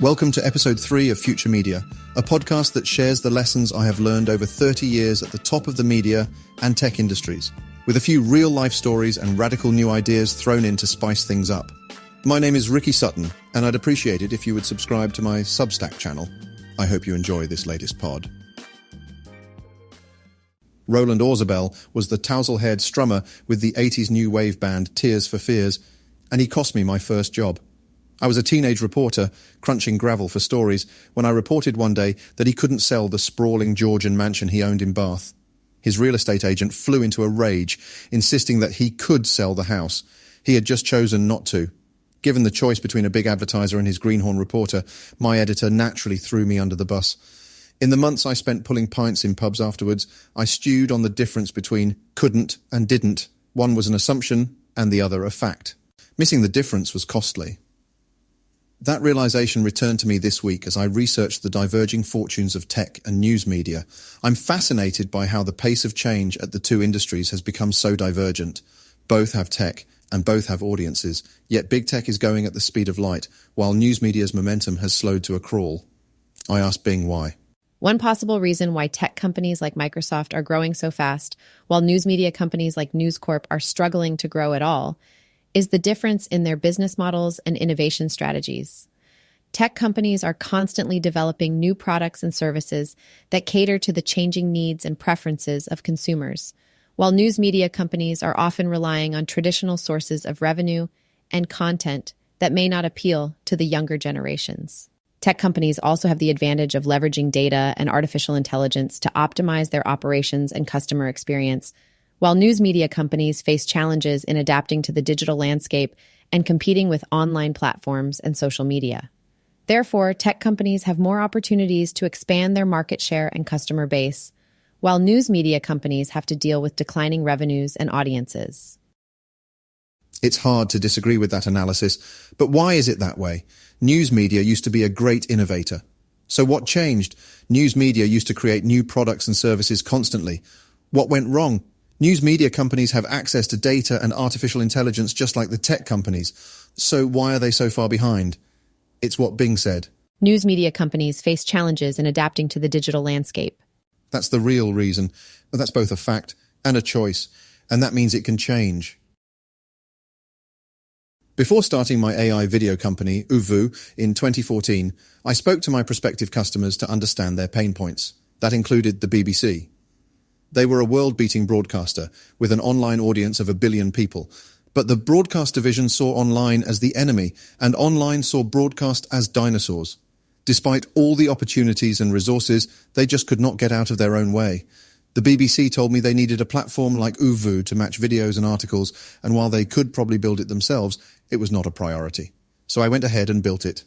Welcome to episode 3 of Future Media, a podcast that shares the lessons I have learned over 30 years at the top of the media and tech industries, with a few real-life stories and radical new ideas thrown in to spice things up. My name is Ricky Sutton, and I'd appreciate it if you would subscribe to my Substack channel. I hope you enjoy this latest pod. Roland Orzabal was the tousle-haired strummer with the 80s new wave band Tears for Fears, and he cost me my first job. I was a teenage reporter, crunching gravel for stories, when I reported one day that he couldn't sell the sprawling Georgian mansion he owned in Bath. His real estate agent flew into a rage, insisting that he could sell the house. He had just chosen not to. Given the choice between a big advertiser and his greenhorn reporter, my editor naturally threw me under the bus. In the months I spent pulling pints in pubs afterwards, I stewed on the difference between couldn't and didn't. One was an assumption and the other a fact. Missing the difference was costly. That realization returned to me this week as I researched the diverging fortunes of tech and news media. I'm fascinated by how the pace of change at the two industries has become so divergent. Both have tech and both have audiences, yet big tech is going at the speed of light, while news media's momentum has slowed to a crawl. I asked Bing why. One possible reason why tech companies like Microsoft are growing so fast, while news media companies like News Corp are struggling to grow at all, is the difference in their business models and innovation strategies. Tech companies are constantly developing new products and services that cater to the changing needs and preferences of consumers, while news media companies are often relying on traditional sources of revenue and content that may not appeal to the younger generations. Tech companies also have the advantage of leveraging data and artificial intelligence to optimize their operations and customer experience, while news media companies face challenges in adapting to the digital landscape and competing with online platforms and social media. Therefore, tech companies have more opportunities to expand their market share and customer base, while news media companies have to deal with declining revenues and audiences. It's hard to disagree with that analysis, but why is it that way? News media used to be a great innovator. So what changed? News media used to create new products and services constantly. What went wrong? News media companies have access to data and artificial intelligence just like the tech companies. So why are they so far behind? It's what Bing said. News media companies face challenges in adapting to the digital landscape. That's the real reason. But that's both a fact and a choice, and that means it can change. Before starting my AI video company, Oovu, in 2014, I spoke to my prospective customers to understand their pain points. That included the BBC. They were a world-beating broadcaster with an online audience of 1 billion people. But the broadcast division saw online as the enemy, and online saw broadcast as dinosaurs. Despite all the opportunities and resources, they just could not get out of their own way. The BBC told me they needed a platform like Oovu to match videos and articles, and while they could probably build it themselves, it was not a priority. So I went ahead and built it.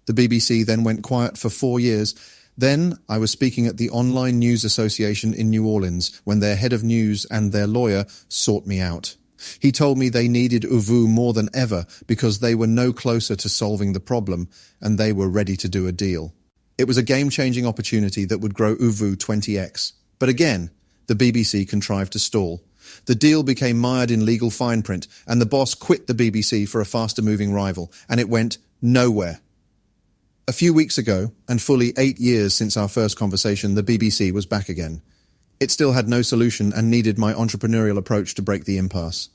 The BBC then went quiet for 4 years. Then I was speaking at the Online News Association in New Orleans when their head of news and their lawyer sought me out. He told me they needed Oovu more than ever because they were no closer to solving the problem and they were ready to do a deal. It was a game-changing opportunity that would grow Oovu 20x. But again, the BBC contrived to stall. The deal became mired in legal fine print and the boss quit the BBC for a faster-moving rival, and it went nowhere. A few weeks ago, and fully 8 years since our first conversation, the BBC was back again. It still had no solution and needed my entrepreneurial approach to break the impasse.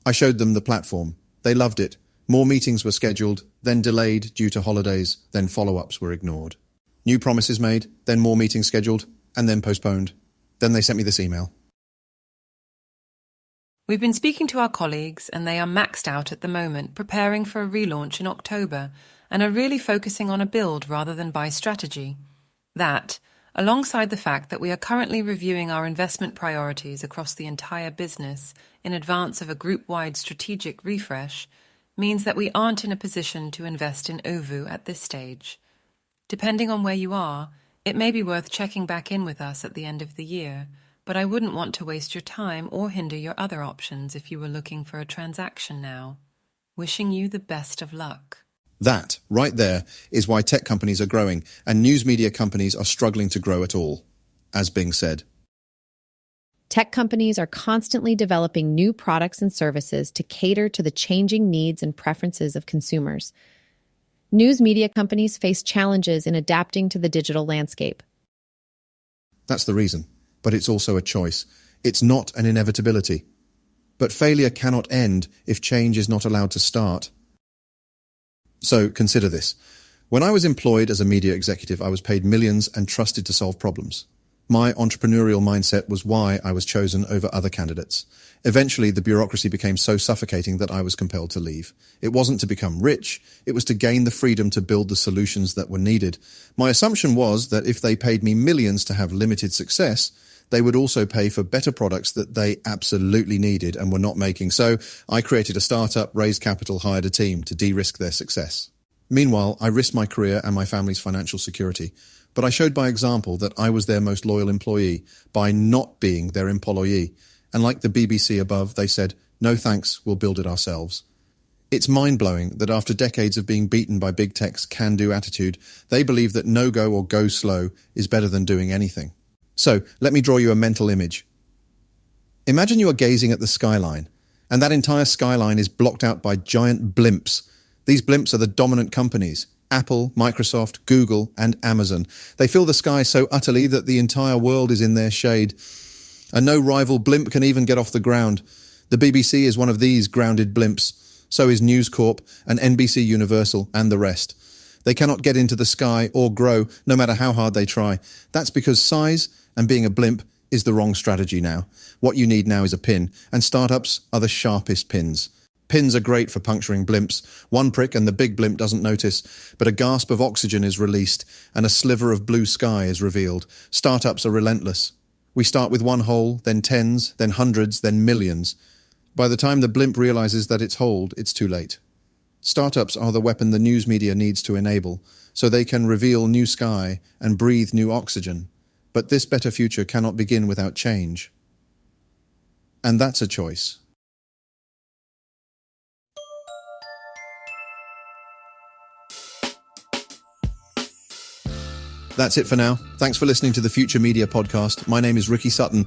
I showed them the platform. They loved it. More meetings were scheduled, then delayed due to holidays, then follow-ups were ignored. New promises made, then more meetings scheduled, and then postponed. Then they sent me this email. We've been speaking to our colleagues and they are maxed out at the moment, preparing for a relaunch in October, and are really focusing on a build rather than buy strategy. That, alongside the fact that we are currently reviewing our investment priorities across the entire business in advance of a group-wide strategic refresh, means that we aren't in a position to invest in Oovu at this stage. Depending on where you are, it may be worth checking back in with us at the end of the year, but I wouldn't want to waste your time or hinder your other options if you were looking for a transaction now. Wishing you the best of luck. That, right there, is why tech companies are growing and news media companies are struggling to grow at all, as Bing said. Tech companies are constantly developing new products and services to cater to the changing needs and preferences of consumers. News media companies face challenges in adapting to the digital landscape. That's the reason. But it's also a choice. It's not an inevitability. But failure cannot end if change is not allowed to start. So consider this. When I was employed as a media executive, I was paid millions and trusted to solve problems. My entrepreneurial mindset was why I was chosen over other candidates. Eventually, the bureaucracy became so suffocating that I was compelled to leave. It wasn't to become rich, it was to gain the freedom to build the solutions that were needed. My assumption was that if they paid me millions to have limited success, they would also pay for better products that they absolutely needed and were not making. So I created a startup, raised capital, hired a team to de-risk their success. Meanwhile, I risked my career and my family's financial security. But I showed by example that I was their most loyal employee by not being their employee. And like the BBC above, they said, "No thanks, we'll build it ourselves." It's mind-blowing that after decades of being beaten by big tech's can-do attitude, they believe that no-go or go slow is better than doing anything. So, let me draw you a mental image. Imagine you are gazing at the skyline, and that entire skyline is blocked out by giant blimps. These blimps are the dominant companies: Apple, Microsoft, Google, and Amazon. They fill the sky so utterly that the entire world is in their shade. And no rival blimp can even get off the ground. The BBC is one of these grounded blimps. So is News Corp and NBC Universal and the rest. They cannot get into the sky or grow, no matter how hard they try. That's because size and being a blimp is the wrong strategy now. What you need now is a pin, and startups are the sharpest pins. Pins are great for puncturing blimps. One prick and the big blimp doesn't notice, but a gasp of oxygen is released and a sliver of blue sky is revealed. Startups are relentless. We start with one hole, then tens, then hundreds, then millions. By the time the blimp realizes that it's holed, it's too late. Startups are the weapon the news media needs to enable, so they can reveal new sky and breathe new oxygen. But this better future cannot begin without change. And that's a choice. That's it for now. Thanks for listening to the Future Media Podcast. My name is Ricky Sutton.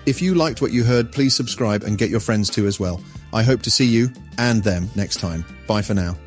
If you liked what you heard, please subscribe and get your friends to as well. I hope to see you and them next time. Bye for now.